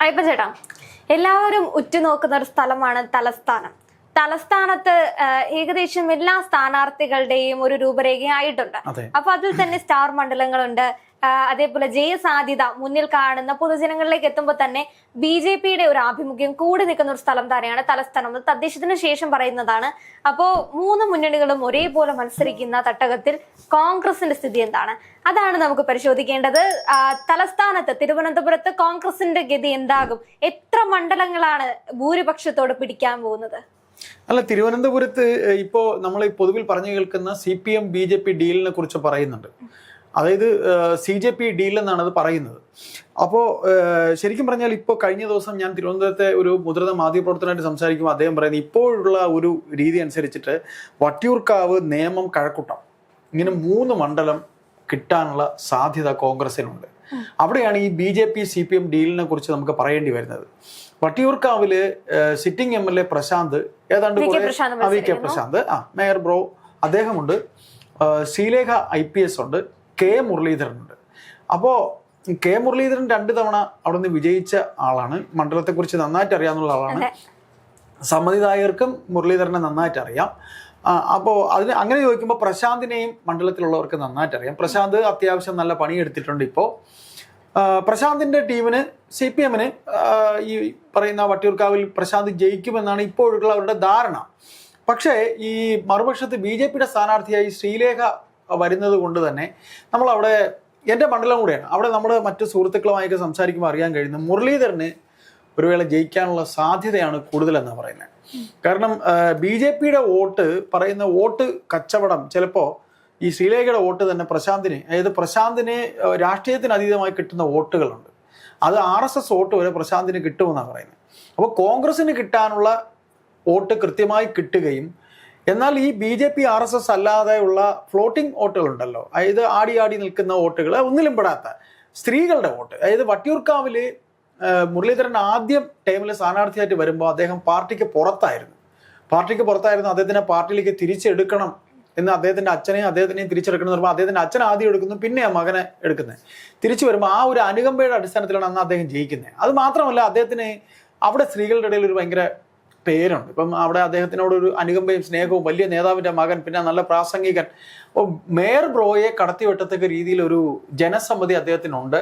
അയ്യപ്പൻ ചേട്ടാ, എല്ലാവരും ഉറ്റുനോക്കുന്ന ഒരു സ്ഥലമാണ് തലസ്ഥാനം. തലസ്ഥാനത്ത് ഏകദേശം എല്ലാ സ്ഥാനാർത്ഥികളുടെയും ഒരു രൂപരേഖയായിട്ടുണ്ട്. അപ്പൊ അതിൽ തന്നെ സ്റ്റാർ മണ്ഡലങ്ങളുണ്ട്. അതേപോലെ ജയസാധ്യത മുന്നിൽ കാണുന്ന പൊതുജനങ്ങളിലേക്ക് എത്തുമ്പോൾ തന്നെ BJP-യുടെ ഒരു ആഭിമുഖ്യം കൂടി നിൽക്കുന്ന ഒരു സ്ഥലം തന്നെയാണ് തലസ്ഥാനം. തദ്ദേശത്തിന് ശേഷം പറയുന്നതാണ്. അപ്പോ മൂന്ന് മുന്നണികളും ഒരേപോലെ മത്സരിക്കുന്ന തട്ടകത്തിൽ കോൺഗ്രസിന്റെ സ്ഥിതി എന്താണ്? അതാണ് നമുക്ക് പരിശോധിക്കേണ്ടത്. തലസ്ഥാനത്ത് തിരുവനന്തപുരത്ത് കോൺഗ്രസിന്റെ ഗതി എന്താകും? എത്ര മണ്ഡലങ്ങളാണ് ഭൂരിപക്ഷത്തോട് പിടിക്കാൻ പോകുന്നത്? അല്ല, തിരുവനന്തപുരത്ത് ഇപ്പോ നമ്മൾ പൊതുവിൽ പറഞ്ഞു കേൾക്കുന്ന CPM BJP ഡീലിനെ കുറിച്ച് പറയുന്നുണ്ട്. അതായത് CJP ഡീൽ എന്നാണ് അത് പറയുന്നത്. അപ്പോൾ ശരിക്കും പറഞ്ഞാൽ ഇപ്പോൾ കഴിഞ്ഞ ദിവസം ഞാൻ തിരുവനന്തപുരത്തെ ഒരു മുതിർന്ന മാധ്യമപ്രവർത്തകനായിട്ട് സംസാരിക്കുമ്പോൾ അദ്ദേഹം പറയുന്നത് ഇപ്പോഴുള്ള ഒരു രീതി അനുസരിച്ചിട്ട് വട്ടിയൂർക്കാവ്, നേമം, കഴക്കൂട്ടം ഇങ്ങനെ 3 മണ്ഡലം കിട്ടാനുള്ള സാധ്യത കോൺഗ്രസിനുണ്ട്. അവിടെയാണ് ഈ BJP CPM ഡീലിനെ കുറിച്ച് നമുക്ക് പറയേണ്ടി വരുന്നത്. വട്ടിയൂർക്കാവില് സിറ്റിംഗ് MLA പ്രശാന്ത് ഏതാണ്ട് VK പ്രശാന്ത്, മേയർ ബ്രോ അദ്ദേഹമുണ്ട്, ശ്രീലേഖ IPS ഉണ്ട്, K മുരളീധരനുണ്ട്. അപ്പോൾ K മുരളീധരൻ 2 തവണ അവിടെ നിന്ന് വിജയിച്ച ആളാണ്. മണ്ഡലത്തെക്കുറിച്ച് നന്നായിട്ട് അറിയാവുന്ന ആളാണ്. സമ്മതിദായകർക്കും മുരളീധരനെ നന്നായിട്ട് അറിയാം. അപ്പോൾ അതിന് അങ്ങനെ ചോദിക്കുമ്പോൾ പ്രശാന്തിനെയും മണ്ഡലത്തിലുള്ളവർക്ക് നന്നായിട്ട് അറിയാം. പ്രശാന്ത് അത്യാവശ്യം നല്ല പണിയെടുത്തിട്ടുണ്ട്. ഇപ്പോൾ പ്രശാന്തിന്റെ ടീമിന് CPM-ന് ഈ പറയുന്ന വട്ടിയൂർക്കാവിൽ പ്രശാന്ത് ജയിക്കുമെന്നാണ് ഇപ്പോഴുള്ള അവരുടെ ധാരണ. പക്ഷേ ഈ മറുപക്ഷത്ത് BJP-യുടെ സ്ഥാനാർത്ഥിയായി ശ്രീലേഖ വരുന്നത് കൊണ്ട് തന്നെ നമ്മളവിടെ എൻ്റെ മണ്ഡലം കൂടെയാണ്. അവിടെ നമ്മുടെ മറ്റു സുഹൃത്തുക്കളുമായൊക്കെ സംസാരിക്കുമ്പോൾ അറിയാൻ കഴിയുന്നത് മുരളീധരന് ഒരു വേള ജയിക്കാനുള്ള സാധ്യതയാണ് കൂടുതലെന്നാണ് പറയുന്നത്. കാരണം BJP-യുടെ വോട്ട് പറയുന്ന വോട്ട് കച്ചവടം ചിലപ്പോൾ ഈ ശ്രീലേഖയുടെ വോട്ട് തന്നെ പ്രശാന്തിന്, അതായത് പ്രശാന്തിന് രാഷ്ട്രീയത്തിന് അതീതമായി കിട്ടുന്ന വോട്ടുകളുണ്ട്. അത് RSS വോട്ട് വരെ പ്രശാന്തിന് കിട്ടുമെന്നാണ് പറയുന്നത്. അപ്പോൾ കോൺഗ്രസിന് കിട്ടാനുള്ള വോട്ട് കൃത്യമായി കിട്ടുകയും എന്നാൽ ഈ BJP RSS അല്ലാതെയുള്ള ഫ്ലോട്ടിംഗ് വോട്ടുകളുണ്ടല്ലോ, അതായത് ആടി നിൽക്കുന്ന വോട്ടുകൾ, ഒന്നിലും പെടാത്ത സ്ത്രീകളുടെ വോട്ട്, അതായത് വട്ടിയൂർക്കാവില് മുരളീധരൻ ആദ്യം ടൈമിൽ സ്ഥാനാർത്ഥിയായിട്ട് വരുമ്പോൾ അദ്ദേഹം പാർട്ടിക്ക് പുറത്തായിരുന്നു. അദ്ദേഹത്തിനെ പാർട്ടിയിലേക്ക് തിരിച്ചെടുക്കണം എന്ന് അദ്ദേഹത്തിന്റെ അദ്ദേഹത്തിനെയും തിരിച്ചെടുക്കണം എന്ന് പറയുമ്പോൾ അദ്ദേഹത്തിന്റെ അച്ഛൻ ആദ്യം എടുക്കുന്നു, പിന്നെ മകനെ എടുക്കുന്നത്. തിരിച്ചു വരുമ്പോൾ ആ ഒരു അനുകമ്പയുടെ അടിസ്ഥാനത്തിലാണ് അന്ന് അദ്ദേഹം ജയിക്കുന്നത്. അത് മാത്രമല്ല, അദ്ദേഹത്തിന് അവിടെ സ്ത്രീകളുടെ ഇടയിൽ ഒരു ഭയങ്കര പേരുണ്ട്. ഇപ്പം അവിടെ അദ്ദേഹത്തിനോട് ഒരു അനുകമ്പയും സ്നേഹവും, വലിയ നേതാവിന്റെ മകൻ, പിന്നെ നല്ല പ്രാസംഗികൻ. അപ്പോൾ മേയർ ബ്രോയെ കടത്തിവെട്ടത്തക്ക രീതിയിൽ ഒരു ജനസമ്മതി അദ്ദേഹത്തിനുണ്ട്.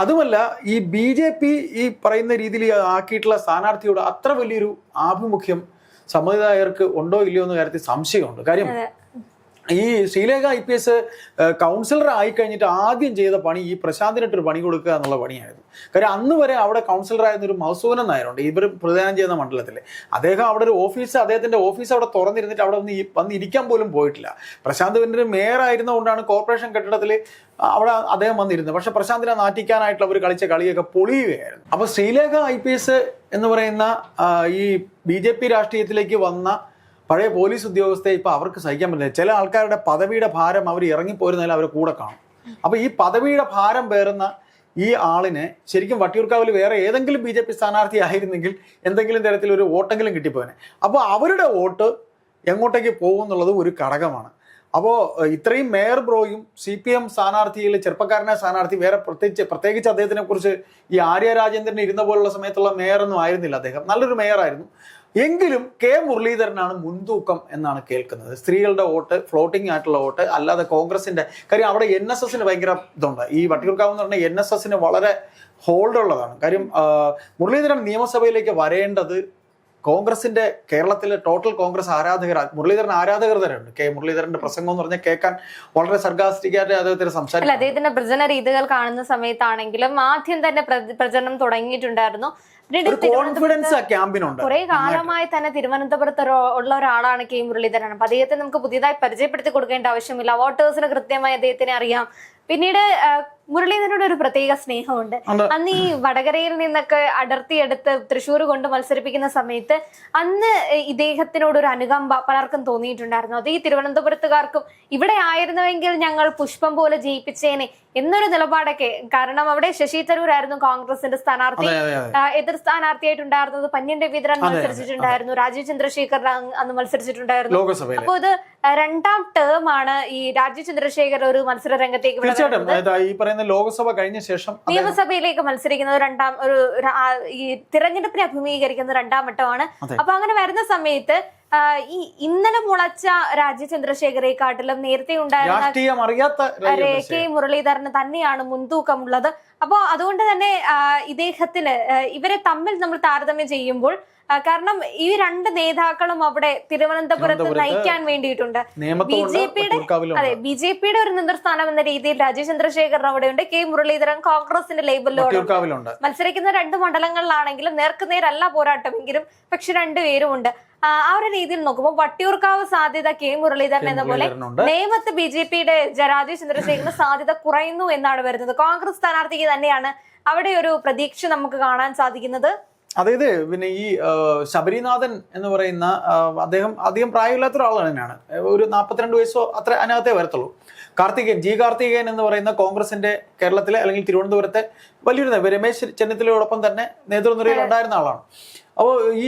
അതുമല്ല, ഈ BJP ഈ പറയുന്ന രീതിയിൽ ആക്കിയിട്ടുള്ള സ്ഥാനാർത്ഥിയോട് അത്ര വലിയൊരു ആഭിമുഖ്യം സമ്മതിദായകർക്ക് ഉണ്ടോ ഇല്ലയോ എന്ന കാര്യത്തിൽ സംശയമുണ്ട്. കാര്യം ഈ ശ്രീലേഖ IPS കൗൺസിലർ ആയിക്കഴിഞ്ഞിട്ട് ആദ്യം ചെയ്ത പണി ഈ പ്രശാന്തിനിട്ടൊരു പണി കൊടുക്കുക എന്നുള്ള പണിയായിരുന്നു. കാര്യം അന്ന് വരെ അവിടെ കൗൺസിലർ ആയിരുന്ന ഒരു മൗസൂനൻ നായരുണ്ട്, ഇവർ പ്രതിദാനം ചെയ്യുന്ന മണ്ഡലത്തിൽ. അദ്ദേഹം അവിടെ ഒരു അദ്ദേഹത്തിന്റെ ഓഫീസ് അവിടെ തുറന്നിരുന്നിട്ട് അവിടെ വന്ന് ഇരിക്കാൻ പോലും പോയിട്ടില്ല. പ്രശാന്ത് പിന്നെ മേയർ ആയിരുന്നതുകൊണ്ടാണ് കോർപ്പറേഷൻ കെട്ടിടത്തിൽ അവിടെ അദ്ദേഹം വന്നിരുന്നത്. പക്ഷെ പ്രശാന്തിനെ നാട്ടിക്കാനായിട്ടുള്ള അവർ കളിച്ച കളിയൊക്കെ പൊളിയുകയായിരുന്നു. അപ്പൊ ശ്രീലേഖ IPS എന്ന് പറയുന്ന ഈ BJP രാഷ്ട്രീയത്തിലേക്ക് വന്ന പഴയ പോലീസ് ഉദ്യോഗസ്ഥയെ ഇപ്പൊ അവർക്ക് സഹിക്കാൻ പറ്റില്ല. ചില ആൾക്കാരുടെ പദവിയുടെ ഭാരം അവർ ഇറങ്ങിപ്പോരുന്നതിൽ അവർ കൂടെ കാണും. അപ്പൊ ഈ പദവിയുടെ ഭാരം പേറുന്ന ഈ ആളിനെ ശരിക്കും വട്ടിയൂർക്കാവിൽ വേറെ ഏതെങ്കിലും BJP സ്ഥാനാർത്ഥി ആയിരുന്നെങ്കിൽ എന്തെങ്കിലും തരത്തിലൊരു വോട്ടെങ്കിലും കിട്ടിപ്പോനെ. അപ്പോൾ അവരുടെ വോട്ട് എങ്ങോട്ടേക്ക് പോകും എന്നുള്ളത് ഒരു ഘടകമാണ്. അപ്പോൾ ഇത്രയും മേയർ ബ്രോയും CPM സ്ഥാനാർത്ഥിയിൽ ചെറുപ്പക്കാരനെ സ്ഥാനാർത്ഥി വേറെ പ്രത്യേകിച്ച് അദ്ദേഹത്തിനെ കുറിച്ച് ഈ ആര്യ രാജേന്ദ്രൻ ഇരുന്ന പോലുള്ള സമയത്തുള്ള മേയറൊന്നും ആയിരുന്നില്ല. അദ്ദേഹം നല്ലൊരു മേയറായിരുന്നു. എങ്കിലും K മുരളീധരനാണ് മുൻതൂക്കം എന്നാണ് കേൾക്കുന്നത്. സ്ത്രീകളുടെ വോട്ട്, ഫ്ലോട്ടിംഗ് ആയിട്ടുള്ള വോട്ട്, അല്ലാതെ കോൺഗ്രസിന്റെ കാര്യം അവിടെ NSSന് ഭയങ്കര ഇതുണ്ട്. ഈ വട്ടിയൂർക്കാവ് എന്ന് പറഞ്ഞാൽ NSSന് വളരെ ഹോൾഡ് ഉള്ളതാണ്. കാര്യം മുരളീധരൻ നിയമസഭയിലേക്ക് വരേണ്ടത് കോൺഗ്രസിന്റെ കേരളത്തിലെ ടോട്ടൽ കോൺഗ്രസ് മുരളീധരൻ ആരാധകർ തന്നെയുണ്ട്. K മുരളീധരന്റെ പ്രസംഗം എന്ന് പറഞ്ഞാൽ കേൾക്കാൻ വളരെ സർഗാസ്റ്റിക്കായിട്ട് അദ്ദേഹത്തിന് സംസാരിക്കും. അദ്ദേഹത്തിന്റെ പ്രചരണ രീതികൾ കാണുന്ന സമയത്താണെങ്കിലും ആദ്യം തന്നെ പ്രചരണം തുടങ്ങിയിട്ടുണ്ടായിരുന്നു. കുറെ കാലമായി തന്നെ തിരുവനന്തപുരത്ത് ഉള്ള ഒരാളാണ് K മുരളീധരൻ. അപ്പൊ അദ്ദേഹത്തെ നമുക്ക് പുതിയതായി പരിചയപ്പെടുത്തി കൊടുക്കേണ്ട ആവശ്യമില്ല. വോട്ടേഴ്സിന് കൃത്യമായി അദ്ദേഹത്തിനെ അറിയാം. പിന്നീട് മുരളീധരനോട് ഒരു പ്രത്യേക സ്നേഹമുണ്ട്. അന്ന് ഈ വടകരയിൽ നിന്നൊക്കെ അടർത്തിയെടുത്ത് തൃശ്ശൂർ കൊണ്ട് മത്സരിപ്പിക്കുന്ന സമയത്ത് അന്ന് ഇദ്ദേഹത്തിനോട് ഒരു അനുകമ്പ പലർക്കും തോന്നിയിട്ടുണ്ടായിരുന്നു. അത് ഈ തിരുവനന്തപുരത്തുകാർക്കും ഇവിടെ ആയിരുന്നുവെങ്കിൽ ഞങ്ങൾ പുഷ്പം പോലെ ജയിപ്പിച്ചേനെ എന്നൊരു നിലപാടൊക്കെ. കാരണം അവിടെ ശശി തരൂർ ആയിരുന്നു കോൺഗ്രസിന്റെ സ്ഥാനാർത്ഥി, എതിർ സ്ഥാനാർത്ഥിയായിട്ടുണ്ടായിരുന്നത് പന്ന്യൻ രവീന്ദ്രൻ മത്സരിച്ചിട്ടുണ്ടായിരുന്നു, രാജീവ് ചന്ദ്രശേഖർ അന്ന് മത്സരിച്ചിട്ടുണ്ടായിരുന്നു. അപ്പൊ ഇത് രണ്ടാം ടേം ആണ് ഈ രാജീവ് ചന്ദ്രശേഖർ ഒരു മത്സര രംഗത്തേക്ക് ലോക്സഭ കഴിഞ്ഞ ശേഷം നിയമസഭയിലേക്ക് മത്സരിക്കുന്നത് ഈ തിരഞ്ഞെടുപ്പിനെ അഭിമുഖീകരിക്കുന്ന രണ്ടാം വട്ടമാണ്. അപ്പൊ അങ്ങനെ വരുന്ന സമയത്ത് ഈ ഇന്നലെ മുളച്ച രാജീവ് ചന്ദ്രശേഖരേക്കാട്ടിലും നേരത്തെ ഉണ്ടായിരുന്ന കെ മുരളീധരന് തന്നെയാണ് മുൻതൂക്കമുള്ളത്. അപ്പോ അതുകൊണ്ട് തന്നെ ഇദ്ദേഹത്തിന് ഇവരെ തമ്മിൽ നമ്മൾ താരതമ്യം ചെയ്യുമ്പോൾ, കാരണം ഈ രണ്ട് നേതാക്കളും അവിടെ തിരുവനന്തപുരത്ത് നയിക്കാൻ വേണ്ടിയിട്ടുണ്ട്. ബി ജെ പിയുടെ ഒരു നേതൃസ്ഥാനം എന്ന രീതിയിൽ രാജീവ് ചന്ദ്രശേഖരൻ അവിടെയുണ്ട്, കെ മുരളീധരൻ കോൺഗ്രസിന്റെ ലേബലിലൂടെ മത്സരിക്കുന്ന രണ്ട് മണ്ഡലങ്ങളിലാണെങ്കിലും നേർക്കുനേരല്ല പോരാട്ടമെങ്കിലും പക്ഷെ രണ്ടുപേരും ഉണ്ട്. ആ ഒരു രീതിയിൽ നോക്കുമ്പോൾ വട്ടിയൂർക്കാവ് സാധ്യത കെ മുരളീധരൻ എന്ന പോലെ നേമത്ത് ബി ജെ പിയുടെ രാജീവ് ചന്ദ്രശേഖരന് സാധ്യത കുറയുന്നു എന്നാണ് വരുന്നത്. കോൺഗ്രസ് സ്ഥാനാർത്ഥിക്ക് തന്നെയാണ് അവിടെ ഒരു പ്രതീക്ഷ നമുക്ക് കാണാൻ സാധിക്കുന്നത്. അതായത് പിന്നെ ഈ ശബരിനാഥൻ എന്ന് പറയുന്ന അദ്ദേഹം അധികം പ്രായമില്ലാത്ത ഒരാളാണ് തന്നെയാണ്, ഒരു 42 വയസ്സോ അത്ര അതിനകത്തേ വരത്തുള്ളൂ. കാർത്തികേയൻ എന്ന് പറയുന്ന കോൺഗ്രസിന്റെ കേരളത്തിലെ അല്ലെങ്കിൽ തിരുവനന്തപുരത്തെ വലിയൊരു രമേശ് ചെന്നിത്തലയോടൊപ്പം തന്നെ നേതൃനിരയിൽ ഉണ്ടായിരുന്ന ആളാണ്. അപ്പോൾ ഈ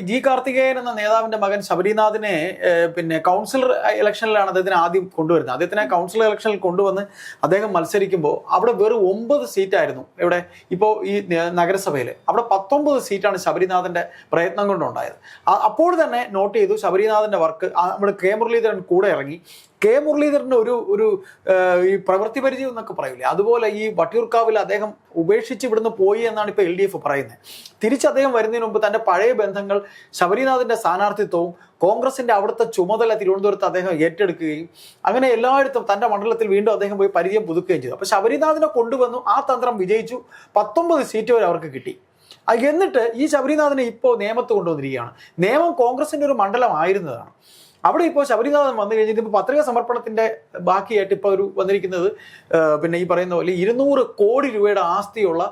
ജി കാർത്തികേയൻ എന്ന നേതാവിന്റെ മകൻ ശബരിനാഥിനെ പിന്നെ കൗൺസിലർ ഇലക്ഷനിലാണ് അദ്ദേഹത്തിന് ആദ്യം കൊണ്ടുവരുന്നത്. അദ്ദേഹത്തിനെ കൗൺസിലർ ഇലക്ഷനിൽ കൊണ്ടുവന്ന് അദ്ദേഹം മത്സരിക്കുമ്പോൾ അവിടെ വെറും 9 സീറ്റായിരുന്നു. ഇവിടെ ഇപ്പോൾ ഈ നഗരസഭയിൽ അവിടെ 19 സീറ്റാണ് ശബരിനാഥന്റെ പ്രയത്നം കൊണ്ടുണ്ടായത്. അപ്പോൾ തന്നെ നോട്ട് ചെയ്തു ശബരിനാഥന്റെ വർക്ക്. നമ്മുടെ കെ മുരളീധരൻ കൂടെ ഇറങ്ങി. കെ മുരളീധരന്റെ ഒരു ഈ പ്രവൃത്തി പരിചയം എന്നൊക്കെ പറയില്ലേ, അതുപോലെ ഈ വട്ടിയൂർക്കാവിൽ അദ്ദേഹം ഉപേക്ഷിച്ച് ഇവിടുന്ന് പോയി എന്നാണ് ഇപ്പോൾ LDF പറയുന്നത്. തിരിച്ച് അദ്ദേഹം വരുന്നതിന് മുമ്പ് തന്റെ പഴയ ബന്ധങ്ങൾ, ശബരിനാഥന്റെ സ്ഥാനാർത്ഥിത്വവും കോൺഗ്രസിന്റെ അവിടുത്തെ ചുമതല തിരുവനന്തപുരത്ത് അദ്ദേഹം ഏറ്റെടുക്കുകയും അങ്ങനെ എല്ലായിടത്തും തന്റെ മണ്ഡലത്തിൽ വീണ്ടും അദ്ദേഹം പോയി പരിചയം പുതുക്കുകയും ചെയ്തു. അപ്പൊ ശബരിനാഥിനെ കൊണ്ടുവന്നു, ആ തന്ത്രം വിജയിച്ചു. 19 സീറ്റ് വരെ അവർക്ക് കിട്ടി. എന്നിട്ട് ഈ ശബരിനാഥനെ ഇപ്പോൾ നേമത്ത് കൊണ്ടുവന്നിരിക്കുകയാണ്. നേമം കോൺഗ്രസിന്റെ ഒരു മണ്ഡലമായിരുന്നതാണ്. അവിടെ ഇപ്പോൾ ശബരിനാഥൻ വന്നു കഴിഞ്ഞിട്ട് ഇപ്പോൾ പത്രിക സമർപ്പണത്തിന്റെ ബാക്കിയായിട്ട് ഇപ്പോൾ ഒരു വന്നിരിക്കുന്നത് പിന്നെ ഈ പറയുന്ന പോലെ 200 കോടി രൂപയുടെ ആസ്തിയുള്ള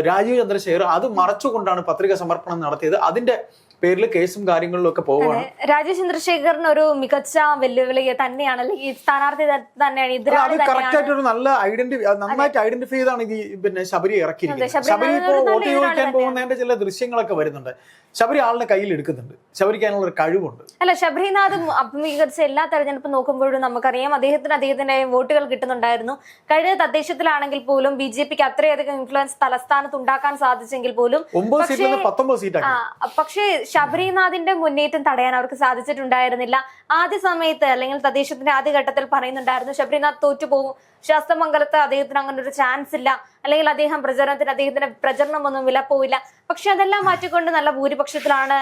രാജീവ് ചന്ദ്രശേഖർ അത് മറച്ചുകൊണ്ടാണ് പത്രിക സമർപ്പണം നടത്തിയത്. അതിന്റെ പേരിൽ കേസും കാര്യങ്ങളിലും ഒക്കെ പോവുകയാണ്. രാജീവ് ചന്ദ്രശേഖറിന് ഒരു മികച്ച വെല്ലുവിളി തന്നെയാണ്, ഈ സ്ഥാനാർത്ഥി തന്നെയാണ്. അത് കറക്റ്റ് ആയിട്ട് ഒരു നന്നായിട്ട് ഐഡന്റിഫൈ ചെയ്താണ് ഈ പിന്നെ ശബരി ഇറക്കിയിരിക്കുന്നത്. ശബരി ഇപ്പോൾ വോട്ട് ചോദിക്കാൻ പോകുന്നതിന്റെ ചില ദൃശ്യങ്ങളൊക്കെ വരുന്നുണ്ട്. ശബരി ആളിനെ കയ്യിൽ എടുക്കുന്നുണ്ട്, ശബരിക്കാനുള്ള ഒരു കഴിവുണ്ട്. അല്ല, ശബരിനാഥ് അഭിമുഖീകരിച്ച എല്ലാ തെരഞ്ഞെടുപ്പ് നോക്കുമ്പോഴും നമുക്കറിയാം അദ്ദേഹത്തിന്റെ വോട്ടുകൾ കിട്ടുന്നുണ്ടായിരുന്നു. കഴിഞ്ഞ തദ്ദേശത്തിലാണെങ്കിൽ പോലും BJPക്ക് അത്രയധികം ഇൻഫ്ലുവൻസ് തലസ്ഥാനത്ത് ഉണ്ടാക്കാൻ സാധിച്ചെങ്കിൽ പോലും 9 സീറ്റിൽ 19 സീറ്റാണ്. പക്ഷേ ശബരിനാഥിന്റെ മുന്നേറ്റം തടയാൻ അവർക്ക് സാധിച്ചിട്ടുണ്ടായിരുന്നില്ല. ആദ്യ സമയത്ത് അല്ലെങ്കിൽ തദ്ദേശത്തിന്റെ ആദ്യഘട്ടത്തിൽ പറയുന്നുണ്ടായിരുന്നു ശബരിനാഥ് തോറ്റുപോകും, ശാസ്തമംഗലത്ത് അദ്ദേഹത്തിന് അങ്ങനെ ഒരു ചാൻസ് ഇല്ല, അല്ലെങ്കിൽ അദ്ദേഹത്തിന്റെ പ്രചരണമൊന്നും വിലപ്പോവില്ല. പക്ഷെ അതെല്ലാം മാറ്റിക്കൊണ്ട് നല്ല ഭൂരിപക്ഷത്തിലാണ്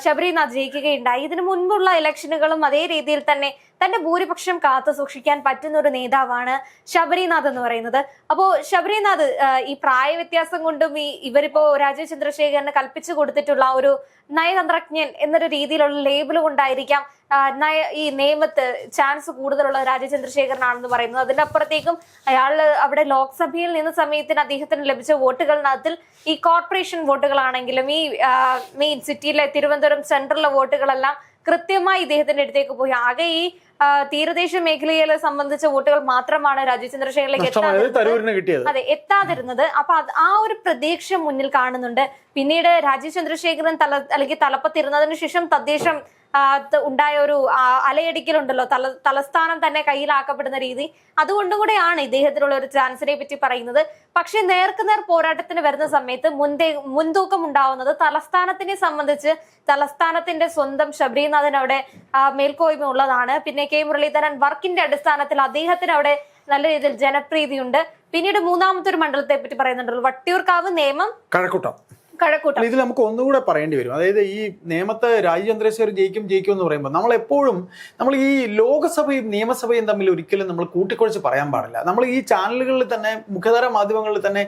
ശബരിനാഥ് ജയിക്കുകയുണ്ടായി. ഇതിനു മുൻപുള്ള ഇലക്ഷനുകളും അതേ രീതിയിൽ തന്നെ തന്റെ ഭൂരിപക്ഷം കാത്തു സൂക്ഷിക്കാൻ പറ്റുന്ന ഒരു നേതാവാണ് ശബരിനാഥ് എന്ന് പറയുന്നത്. അപ്പോ ശബരിനാഥ് ഈ പ്രായ വ്യത്യാസം കൊണ്ടും ഇവരിപ്പോ രാജീവ് ചന്ദ്രശേഖരന് കൽപ്പിച്ചു കൊടുത്തിട്ടുള്ള ഒരു നയതന്ത്രജ്ഞൻ എന്നൊരു രീതിയിലുള്ള ലേബിൾ കൊണ്ടായിരിക്കാം ഈ നേമത്ത് ചാൻസ് കൂടുതലുള്ള രാജീവ് ചന്ദ്രശേഖരനാണെന്ന് പറയുന്നത്. അതിന്റെ അപ്പുറത്തേക്കും അയാൾ അവിടെ ലോക്സഭയിൽ നിന്ന സമയത്തിന് അദ്ദേഹത്തിന് ലഭിച്ച വോട്ടുകളിനകത്തിൽ ഈ കോർപ്പറേഷൻ വോട്ടുകളാണെങ്കിലും ഈ മെയിൻ സിറ്റിയിലെ തിരുവനന്തപുരം സെൻട്രലിലെ വോട്ടുകളെല്ലാം കൃത്യമായി ഇദ്ദേഹത്തിന്റെ അടുത്തേക്ക് പോയി. ആകെ ഈ തീരദേശ മേഖലയെ സംബന്ധിച്ച വോട്ടുകൾ മാത്രമാണ് രാജീവ് ചന്ദ്രശേഖറിലേക്ക് എത്താതിരുന്നത്. അപ്പൊ ആ ഒരു പ്രതീക്ഷ മുന്നിൽ കാണുന്നുണ്ട്. പിന്നീട് രാജീവ് ചന്ദ്രശേഖരൻ തലപ്പത്തിരുന്നതിന് ശേഷം തദ്ദേശം ഉണ്ടായ ഒരു അലയടിക്കലുണ്ടല്ലോ, തലസ്ഥാനം തന്നെ കയ്യിലാക്കപ്പെടുന്ന രീതി, അതുകൊണ്ടും കൂടെയാണ് ഇദ്ദേഹത്തിനുള്ള ഒരു ചാൻസിനെ പറ്റി പറയുന്നത്. പക്ഷെ നേർക്കുനേർ പോരാട്ടത്തിന് വരുന്ന സമയത്ത് മുൻതൂക്കം ഉണ്ടാവുന്നത് തലസ്ഥാനത്തിനെ സംബന്ധിച്ച് തലസ്ഥാനത്തിന്റെ സ്വന്തം ശബരിനാഥൻ അവിടെ മേൽക്കോയ്മ ഉള്ളതാണ്. പിന്നെ കെ മുരളീധരൻ വർക്കിന്റെ അടിസ്ഥാനത്തിൽ അദ്ദേഹത്തിന് അവിടെ നല്ല രീതിയിൽ ജനപ്രീതിയുണ്ട്. പിന്നീട് മൂന്നാമത്തെ ഒരു മണ്ഡലത്തെ പറ്റി പറയുന്നുണ്ടല്ലോ, വട്ടിയൂർക്കാവ്, നേമം, കഴക്കൂട്ടം. ഇതിൽ നമുക്ക് ഒന്നുകൂടെ പറയേണ്ടി വരും. അതായത് ഈ നേമത്ത് രാജീവ് ചന്ദ്രശേഖർ ജയിക്കും എന്ന് പറയുമ്പോൾ നമ്മൾ ഈ ലോകസഭയും നിയമസഭയും തമ്മിൽ ഒരിക്കലും നമ്മൾ കൂട്ടിക്കുഴച്ച് പറയാൻ പാടില്ല. നമ്മൾ ഈ ചാനലുകളിൽ തന്നെ മുഖ്യധാര മാധ്യമങ്ങളിൽ തന്നെ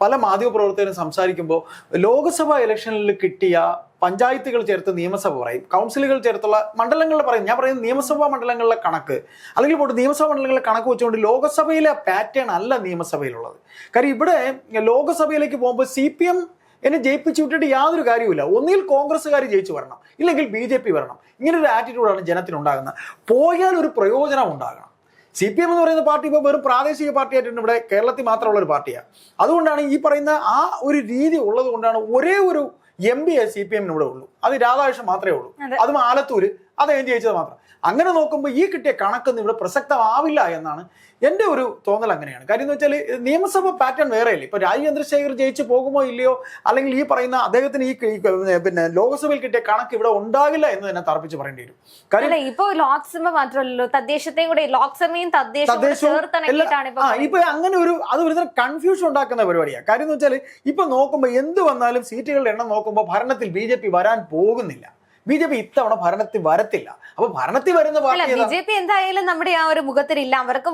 പല മാധ്യമപ്രവർത്തകരും സംസാരിക്കുമ്പോൾ ലോകസഭാ ഇലക്ഷനിൽ കിട്ടിയ പഞ്ചായത്തുകൾ ചേർത്ത് നിയമസഭ പറയും, കൗൺസിലുകൾ ചേർത്തുള്ള മണ്ഡലങ്ങളിൽ പറയും. ഞാൻ പറയുന്നത് നിയമസഭാ മണ്ഡലങ്ങളിലെ കണക്ക്, അല്ലെങ്കിൽ പോട്ട് നിയമസഭാ മണ്ഡലങ്ങളിലെ കണക്ക് വെച്ചുകൊണ്ട് ലോകസഭയിലെ പാറ്റേൺ അല്ല നിയമസഭയിലുള്ളത്. കാര്യം ഇവിടെ ലോകസഭയിലേക്ക് പോകുമ്പോൾ CPM എന്നെ ജയിപ്പിച്ചു വിട്ടിട്ട് യാതൊരു കാര്യവുമില്ല. ഒന്നുകിൽ കോൺഗ്രസ്സുകാർ ജയിച്ചു വരണം, ഇല്ലെങ്കിൽ BJP വരണം. ഇങ്ങനൊരു ആറ്റിറ്റ്യൂഡാണ് ജനത്തിനുണ്ടാകുന്നത്. പോയാൽ ഒരു പ്രയോജനം ഉണ്ടാകണം. CPM എന്ന് പറയുന്ന പാർട്ടി ഇപ്പോൾ വെറും പ്രാദേശിക പാർട്ടിയായിട്ടുണ്ട്, ഇവിടെ കേരളത്തിൽ മാത്രമുള്ള ഒരു പാർട്ടിയാണ്. അതുകൊണ്ടാണ് ഈ പറയുന്ന ആ ഒരു രീതി ഉള്ളത് കൊണ്ടാണ് ഒരേ ഒരു MP CPM ഇവിടെ ഉള്ളൂ, അത് രാധാകൃഷ്ണൻ മാത്രമേ ഉള്ളൂ, അതും ആലത്തൂര്, അദ്ദേഹം ജയിച്ചത് മാത്രം. അങ്ങനെ നോക്കുമ്പോൾ ഈ കിട്ടിയ കണക്കൊന്നും ഇവിടെ പ്രസക്തമാവില്ല എന്നാണ് എൻ്റെ ഒരു തോന്നൽ. അങ്ങനെയാണ് കാര്യം എന്ന് വെച്ചാൽ നിയമസഭ പാറ്റേൺ വേറെയല്ലേ. ഇപ്പൊ രാജീവ് ചന്ദ്രശേഖർ ജയിച്ചു പോകുമോ ഇല്ലയോ, അല്ലെങ്കിൽ ഈ പറയുന്ന അദ്ദേഹത്തിന് ഈ പിന്നെ ലോക്സഭയിൽ കിട്ടിയ കണക്ക് ഇവിടെ ഉണ്ടാകില്ല എന്ന് തന്നെ തർപ്പിച്ച് പറയേണ്ടി വരും. കാര്യം ഇപ്പൊ ലോക്സഭ മാത്രമല്ലോ, തദ്ദേശത്തെയും കൂടെ ലോക്സഭയും തദ്ദേശവും ഇപ്പൊ അങ്ങനെ ഒരു അത് ഒരു കൺഫ്യൂഷൻ ഉണ്ടാക്കുന്ന പരിപാടിയാണ്. കാര്യം എന്ന് വെച്ചാൽ ഇപ്പൊ നോക്കുമ്പോൾ എന്ത് വന്നാലും സീറ്റുകളുടെ എണ്ണം നോക്കുമ്പോൾ ഭരണത്തിൽ BJP വരാൻ പോകുന്നില്ല. BJP ഇത്തവണ ഭരണത്തിൽ വരത്തില്ല. അപ്പൊ ഭരണത്തിൽ വരുന്ന പാർട്ടി BJP എന്തായാലും നമ്മുടെ ആ ഒരു മുഖത്തിലില്ല, അവർക്ക്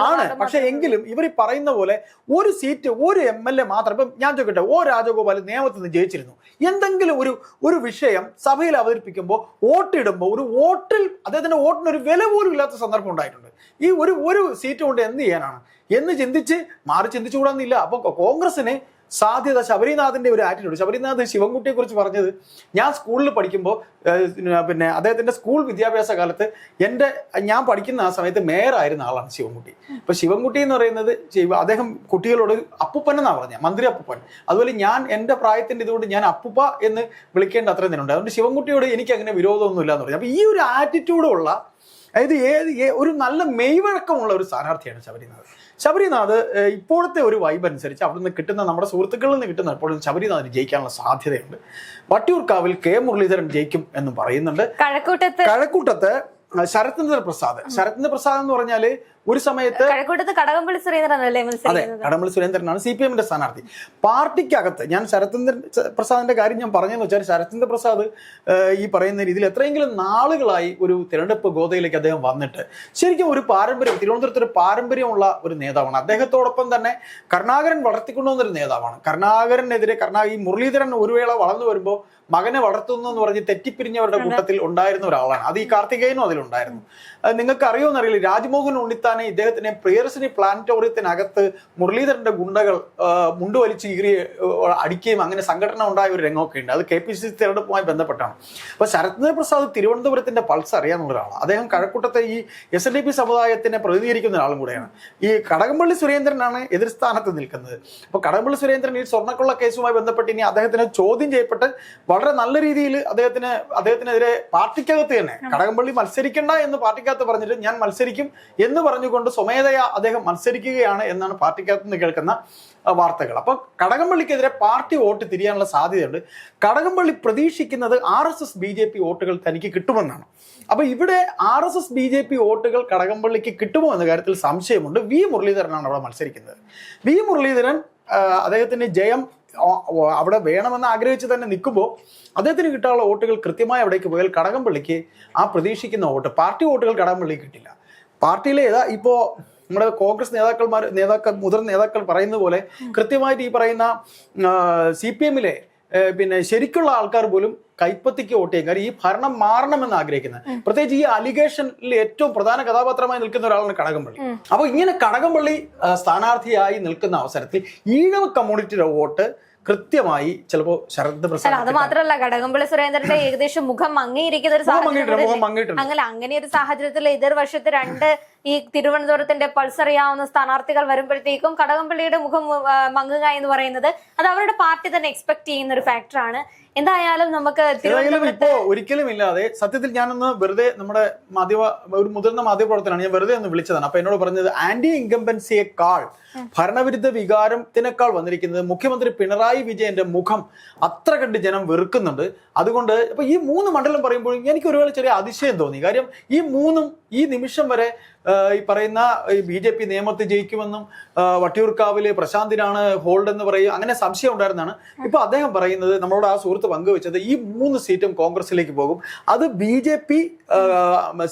ആണ്. പക്ഷെ എങ്കിലും ഇവർ പറയുന്ന പോലെ ഒരു സീറ്റ് ഒരു MLA മാത്രം, ഇപ്പം ഞാൻ ചോദിക്കട്ടെ, രാജഗോപാൽ നിയമത്തിൽ നിന്ന് ജയിച്ചിരുന്നു, എന്തെങ്കിലും ഒരു വിഷയം സഭയിൽ അവതരിപ്പിക്കുമ്പോൾ വോട്ടിടുമ്പോൾ ഒരു വോട്ടിൽ അദ്ദേഹത്തിന്റെ വോട്ടിന് ഒരു വില പോലും ഇല്ലാത്ത സന്ദർഭം ഉണ്ടായിട്ടുണ്ട്. ഈ ഒരു സീറ്റ് കൊണ്ട് എന്ത് ചെയ്യാനാണ് എന്ന് ചിന്തിച്ചുകൂടാന്നില്ല. അപ്പൊ കോൺഗ്രസിന് സാധ്യത ശബരിനാഥിന്റെ ഒരു ആറ്റിറ്റ്യൂഡ്. ശബരിനാഥ് ശിവൻകുട്ടിയെ കുറിച്ച് പറഞ്ഞത്, ഞാൻ സ്കൂളിൽ പഠിക്കുമ്പോൾ പിന്നെ അദ്ദേഹത്തിന്റെ സ്കൂൾ വിദ്യാഭ്യാസ കാലത്ത് ഞാൻ പഠിക്കുന്ന ആ സമയത്ത് മേയറായിരുന്ന ആളാണ് ശിവൻകുട്ടി. അപ്പൊ ശിവൻകുട്ടി എന്ന് പറയുന്നത് അദ്ദേഹം കുട്ടികളോട് അപ്പൂപ്പൻ എന്നാണ് പറഞ്ഞത്, മന്ത്രി അപ്പൂപ്പൻ. അതുപോലെ ഞാൻ എൻ്റെ പ്രായത്തിന്റെ ഇതുകൊണ്ട് ഞാൻ അപ്പൂപ്പ എന്ന് വിളിക്കേണ്ട അത്രയും തന്നെ ഉണ്ട്. അതുകൊണ്ട് ശിവൻകുട്ടിയോട് എനിക്ക് അങ്ങനെ വിരോധമൊന്നുമില്ല എന്ന് പറഞ്ഞു. അപ്പൊ ഈ ഒരു ആറ്റിറ്റ്യൂഡുള്ള, അതായത് ഒരു നല്ല മെയ്വഴക്കമുള്ള ഒരു സ്ഥാനാർത്ഥിയാണ് ശബരിനാഥ്. ഇപ്പോഴത്തെ ഒരു വൈബ് അനുസരിച്ച് അവിടെ നിന്ന് കിട്ടുന്ന നമ്മുടെ സുഹൃത്തുക്കളിൽ നിന്ന് കിട്ടുന്ന എപ്പോഴും ശബരിനാഥിന് ജയിക്കാനുള്ള സാധ്യതയുണ്ട്. വട്ടിയൂർക്കാവിൽ K മുരളീധരൻ ജയിക്കും എന്ന് പറയുന്നുണ്ട്. കഴക്കൂട്ടത്ത് ശരത്ചന്ദ്ര പ്രസാദ് എന്ന് പറഞ്ഞാല് ഒരു സമയത്ത് കടകംപള്ളി സുരേന്ദ്രനല്ലേ? അതെ, കടകംപള്ളി സുരേന്ദ്രനാണ് CPM-ന്റെ സ്ഥാനാർത്ഥി. പാർട്ടിക്കകത്ത് ഞാൻ ശരത്ചന്ദ്ര പ്രസാദിന്റെ കാര്യം ഞാൻ പറഞ്ഞതെന്ന് വെച്ചാൽ, ശരത്ചന്ദ്ര പ്രസാദ് ഈ പറയുന്ന രീതിയിൽ എത്രയെങ്കിലും നാളുകളായി ഒരു തിരഞ്ഞെടുപ്പ് ഗോതയിലേക്ക് അദ്ദേഹം വന്നിട്ട് ശരിക്കും ഒരു പാരമ്പര്യം, തിരുവനന്തപുരത്ത് ഒരു പാരമ്പര്യമുള്ള ഒരു നേതാവാണ്. അദ്ദേഹത്തോടൊപ്പം തന്നെ കരുണാകരൻ വളർത്തിക്കൊണ്ടുവന്നൊരു നേതാവാണ്. കരുണാകരനെതിരെ ഈ മുരളീധരൻ ഒരു വേള വളർന്നു വരുമ്പോൾ മകനെ വളർത്തുന്നു എന്ന് പറഞ്ഞ് തെറ്റിപ്പിരിഞ്ഞവരുടെ കൂട്ടത്തിൽ ഉണ്ടായിരുന്ന ഒരാളാണ്. അത് ഈ കാർത്തികേയനും അതിലുണ്ടായിരുന്നു. നിങ്ങൾക്ക് അറിയുമെന്നറിയില്ല, രാജ്മോഹൻ ഉണ്ണിത്താനെ ഇദ്ദേഹത്തിനെ പ്രിയദർശിനി പ്ലാനറ്റോറിയത്തിനകത്ത് മുരളീധരന്റെ ഗുണ്ടകൾ മുണ്ടുവലിച്ച് അടിക്കുകയും അങ്ങനെ സംഘടന ഉണ്ടായ ഒരു രംഗമൊക്കെ ഉണ്ട്. അത് KPCC തിരഞ്ഞെടുപ്പുമായി ബന്ധപ്പെട്ടാണ്. അപ്പൊ ശരത്ചന്ദ്ര പ്രസാദ് തിരുവനന്തപുരത്തിന്റെ പൾസ് അറിയാനുള്ള ഒരാളാണ്. അദ്ദേഹം കഴക്കൂട്ടത്തെ ഈ SNDP സമുദായത്തിനെ പ്രതിനിധീകരിക്കുന്ന ഒരാളും കൂടെയാണ്. ഈ കടകംപള്ളി സുരേന്ദ്രനാണ് എതിർസ്ഥാനത്ത് നിൽക്കുന്നത്. അപ്പൊ കടകംപള്ളി സുരേന്ദ്രൻ ഈ സ്വർണ്ണക്കൊള്ള കേസുമായി ബന്ധപ്പെട്ട് ഇനി അദ്ദേഹത്തിന് ചോദ്യം ചെയ്യപ്പെട്ട് വളരെ നല്ല രീതിയിൽ അദ്ദേഹത്തിനെതിരെ പാർട്ടിക്കകത്ത് തന്നെ കടകംപള്ളി മത്സരിക്കേണ്ട എന്ന് പാർട്ടിക്കകത്ത് പറഞ്ഞിട്ട് ഞാൻ മത്സരിക്കും എന്ന് പറഞ്ഞുകൊണ്ട് സ്വമേധയാ അദ്ദേഹം മത്സരിക്കുകയാണ് എന്നാണ് പാർട്ടിക്കകത്ത് നിന്ന് കേൾക്കുന്ന വാർത്തകൾ. അപ്പൊ കടകംപള്ളിക്കെതിരെ പാർട്ടി വോട്ട് തിരിയാനുള്ള സാധ്യതയുണ്ട്. കടകംപള്ളി പ്രതീക്ഷിക്കുന്നത് RSS BJP വോട്ടുകൾ തനിക്ക് കിട്ടുമെന്നാണ്. അപ്പൊ ഇവിടെ RSS BJP വോട്ടുകൾ കടകംപള്ളിക്ക് കിട്ടുമോ എന്ന കാര്യത്തിൽ സംശയമുണ്ട്. V മുരളീധരനാണ് അവിടെ മത്സരിക്കുന്നത്. V മുരളീധരൻ അദ്ദേഹത്തിന് ജയം അവിടെ വേണമെന്ന് ആഗ്രഹിച്ച് തന്നെ നിൽക്കുമ്പോൾ അദ്ദേഹത്തിന് കിട്ടാനുള്ള വോട്ടുകൾ കൃത്യമായി അവിടേക്ക് പോയാൽ കടകംപള്ളിക്ക് ആ പ്രതീക്ഷിക്കുന്ന വോട്ട്, പാർട്ടി വോട്ടുകൾ കടകംപള്ളിക്ക് കിട്ടില്ല. പാർട്ടിയിലെ ഇപ്പോ നമ്മുടെ കോൺഗ്രസ് മുതിർന്ന നേതാക്കൾ പറയുന്ന പോലെ കൃത്യമായിട്ട് ഈ പറയുന്ന CPM-ലെ പിന്നെ ശരിക്കുള്ള ആൾക്കാർ പോലും കൈപ്പത്തിക്ക് വോട്ട് ചെയ്യും. കാര്യം ഈ ഭരണം മാറണമെന്ന് ആഗ്രഹിക്കുന്നത്, പ്രത്യേകിച്ച് ഈ അലിഗേഷനിൽ ഏറ്റവും പ്രധാന കഥാപാത്രമായി നിൽക്കുന്ന ഒരാളാണ് കടകംപള്ളി. അപ്പൊ ഇങ്ങനെ കടകംപള്ളി സ്ഥാനാർത്ഥിയായി നിൽക്കുന്ന അവസരത്തിൽ ഈഴവ കമ്മ്യൂണിറ്റിയുടെ വോട്ട് കൃത്യമായി ചിലപ്പോ ശരത് പ്രസാദ്, അത് മാത്രമല്ല കടകംപള്ളി സുരേന്ദ്രന്റെ ഏകദേശം മുഖം മങ്ങിയിരിക്കുന്ന ഒരു അങ്ങനെ ഒരു സാഹചര്യത്തിൽ എതിർവശത്ത് രണ്ട് ഈ തിരുവനന്തപുരത്തിന്റെ പൾസ് അറിയാവുന്ന സ്ഥാനാർത്ഥികൾ വരുമ്പോഴത്തേക്കും കടകംപള്ളിയുടെ മുഖം മങ്ങുക എന്ന് പറയുന്നത് അത് അവരുടെ പാർട്ടി തന്നെ എക്സ്പെക്ട് ചെയ്യുന്ന ഒരു ഫാക്ടറാണ്. എന്തായാലും നമുക്ക് ഇപ്പോ ഒരിക്കലും ഇല്ലാതെ സത്യത്തിൽ ഞാനൊന്ന് വെറുതെ നമ്മുടെ ഒരു മുതിർന്ന മാധ്യമപ്രവർത്തനാണ്, ഞാൻ വെറുതെ ഒന്ന് വിളിച്ചതാണ്. അപ്പൊ എന്നോട് പറഞ്ഞത് ആന്റി ഇൻകംബൻസിയേക്കാൾ ഭരണവിരുദ്ധ വികാരത്തിനേക്കാൾ വന്നിരിക്കുന്നത് മുഖ്യമന്ത്രി പിണറായി വിജയന്റെ മുഖം അത്ര കണ്ട് ജനം വെറുക്കുന്നുണ്ട്. അതുകൊണ്ട് ഇപ്പൊ ഈ 3 മണ്ഡലം പറയുമ്പോൾ എനിക്ക് ഒരുപാട് ചെറിയ അതിശയം തോന്നി. കാര്യം ഈ നിമിഷം വരെ ഈ പറയുന്ന BJP നിയമത്തിൽ ജയിക്കുമെന്നും വട്ടിയൂർക്കാവിലെ പ്രശാന്തിനാണ് ഹോൾഡ് എന്ന് പറയും അങ്ങനെ സംശയം ഉണ്ടായിരുന്നാണ്. ഇപ്പൊ അദ്ദേഹം പറയുന്നത്, നമ്മളോട് ആ സുഹൃത്ത് പങ്കുവെച്ചത്, ഈ 3 സീറ്റും കോൺഗ്രസിലേക്ക് പോകും. അത് BJP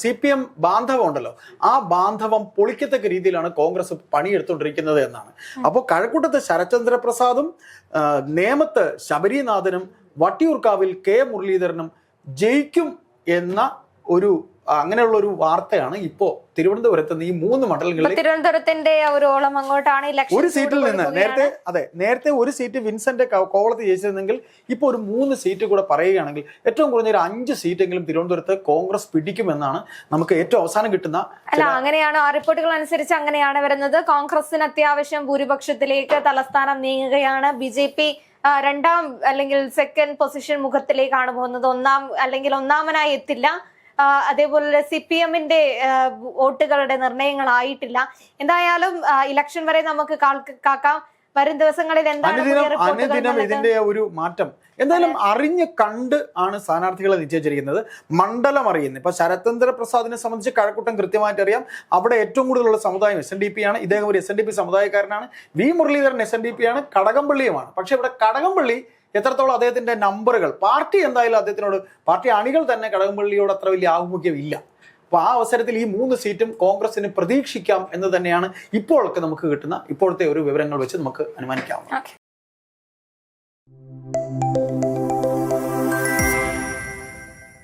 CPM ബാന്ധവം ഉണ്ടല്ലോ, ആ ബാന്ധവം പൊളിക്കത്തക്ക രീതിയിലാണ് കോൺഗ്രസ് പണിയെടുത്തുകൊണ്ടിരിക്കുന്നത് എന്നാണ്. അപ്പോൾ കഴക്കൂട്ടത്ത് ശരത്ചന്ദ്ര പ്രസാദും നേമത്ത് ശബരിനാഥനും വട്ടിയൂർക്കാവിൽ K മുരളീധരനും ജയിക്കും എന്ന ഒരു അങ്ങനെയുള്ള ഒരു വാർത്തയാണ് ഇപ്പോ തിരുവനന്തപുരത്ത് നിന്ന് ഈ 3 മണ്ഡലങ്ങളിൽ തിരുവനന്തപുരത്തിന്റെ ഒരു ഓളം അങ്ങോട്ടാണ് ഒരു സീറ്റിൽ നിന്ന് നേരത്തെ ഒരു സീറ്റ് വിൻസെന്റ് കോവളത്ത് ജയിച്ചിരുന്നെങ്കിൽ ഇപ്പൊ ഒരു 3 സീറ്റ് കൂടെ പറയുകയാണെങ്കിൽ ഏറ്റവും കുറഞ്ഞ ഒരു 5 സീറ്റെങ്കിലും തിരുവനന്തപുരത്ത് കോൺഗ്രസ് പിടിക്കുമെന്നാണ് നമുക്ക് ഏറ്റവും അവസാനം കിട്ടുന്ന. അല്ല, അങ്ങനെയാണ് ആ റിപ്പോർട്ടുകൾ അനുസരിച്ച് അങ്ങനെയാണ് വരുന്നത്. കോൺഗ്രസിന് അത്യാവശ്യം ഭൂരിപക്ഷത്തിലേക്ക് തലസ്ഥാനം നീങ്ങുകയാണ്. BJP രണ്ടാം അല്ലെങ്കിൽ സെക്കൻഡ് പൊസിഷൻ മുഖത്തിലേക്കാണ് പോകുന്നത്. ഒന്നാമനായി എത്തില്ല. അതേപോലെ CPM-ന്റെ വോട്ടുകളുടെ നിർണയങ്ങളായിട്ടില്ല. എന്തായാലും ഇലക്ഷൻ വരെ നമുക്ക് കാക്കാം. വരും ദിവസങ്ങളിൽ അനുദിനം ഇതിന്റെ ഒരു മാറ്റം എന്തായാലും അറിഞ്ഞ് കണ്ട് ആണ് സ്ഥാനാർത്ഥികളെ നിശ്ചയിച്ചിരിക്കുന്നത്. മണ്ഡലം അറിയുന്നത് ഇപ്പൊ ശരത്ചന്ദ്ര പ്രസാദിനെ സംബന്ധിച്ച് കഴക്കൂട്ടം കൃത്യമായിട്ട് അറിയാം. അവിടെ ഏറ്റവും കൂടുതലുള്ള സമുദായം SNDP ആണ്. ഇദ്ദേഹം ഒരു SNDP സമുദായക്കാരനാണ്. മുരളീധരൻ SNDP ആണ്. കടകംപള്ളിയുമാണ്. പക്ഷെ ഇവിടെ കടകംപള്ളി എത്രത്തോളം അദ്ദേഹത്തിന്റെ നമ്പറുകൾ പാർട്ടി എന്തായാലും അദ്ദേഹത്തിനോട് പാർട്ടി അണികൾ തന്നെ കടകംപള്ളിയോട് അത്ര വലിയ ആഭിമുഖ്യം ഇല്ല. അപ്പൊ ആ അവസരത്തിൽ ഈ 3 സീറ്റും കോൺഗ്രസിന് പ്രതീക്ഷിക്കാം എന്ന് തന്നെയാണ് ഇപ്പോഴൊക്കെ നമുക്ക് കിട്ടുന്ന ഇപ്പോഴത്തെ ഒരു വിവരങ്ങൾ വെച്ച് നമുക്ക് അനുമാനിക്കാം.